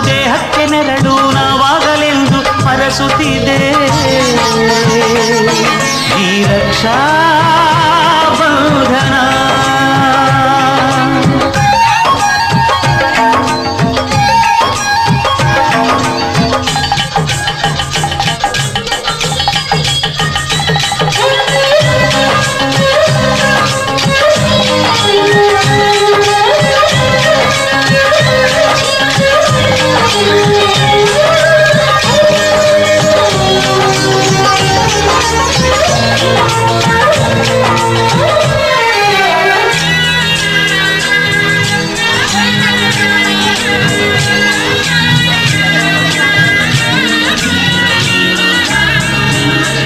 ದೇಹಕ್ಕೆ ನೆರಳು ನಾವಾಗಲೆಂದು ಮರಸುತ್ತಿದೆ ಈ ರಕ್ಷಾ ಬಂಧನ.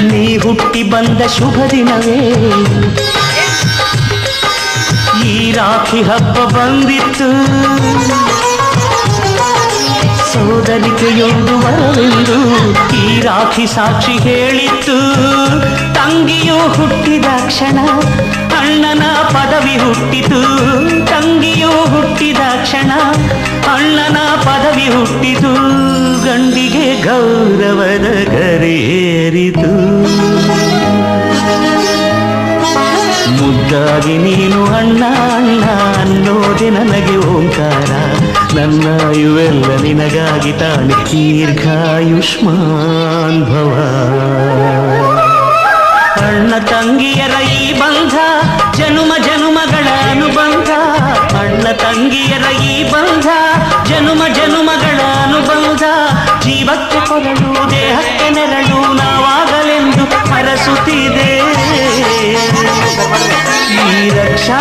ನೀ ಹುಟ್ಟಿ ಬಂದ ಶುಭ ದಿನವೇ ಈ ರಾಖಿ ಹಬ್ಬ ಬಂದಿತ್ತು. ಸೋದರಿಕೆಯೊಂದು ವರವೆಂದು ಈ ರಾಖಿ ಸಾಕ್ಷಿ ಹೇಳಿತ್ತು. ತಂಗಿಯು ಹುಟ್ಟಿದ ಕ್ಷಣ ಅಣ್ಣನ ಪದವಿ ಹುಟ್ಟಿತು. ತಂಗಿಯು ಹುಟ್ಟಿದ ಕ್ಷಣ ಅಣ್ಣನ ಪದವಿ ಹುಟ್ಟಿತು. ಗಂಡಿಗೆ ಗೌರವದ ಗರೇರಿತು. ಮುದ್ದಾಗಿ ನೀನು ಅಣ್ಣ ಅಣ್ಣ ಅನ್ನೋದೆ ನನಗೆ ಓಂಕಾರ. ನನ್ನ ಇವೆಲ್ಲ ನಿನಗಾಗಿ ತಾನೆ ದೀರ್ಘಾಯುಷ್ಮಾನ್ ಭವ. ಅಣ್ಣ ತಂಗಿಯರ ಈ ಬಂಧ ಜನುಮ ಜನುಮಗಳ ಅನುಬಂಧ. ಅಣ್ಣ ತಂಗಿಯರ ಈ ಬಂಧ ಜನುಮ ಜನುಮಗಳ ಅನುಬಂಧ. ಜೀವಕ್ಕೆ ಕೊರಳು ದೇಹಕ್ಕೆ ನೆರಳು ನಾವಾಗಲೆಂದು ಮರಸುತ್ತಿದೆ ಈ ರಕ್ಷಾ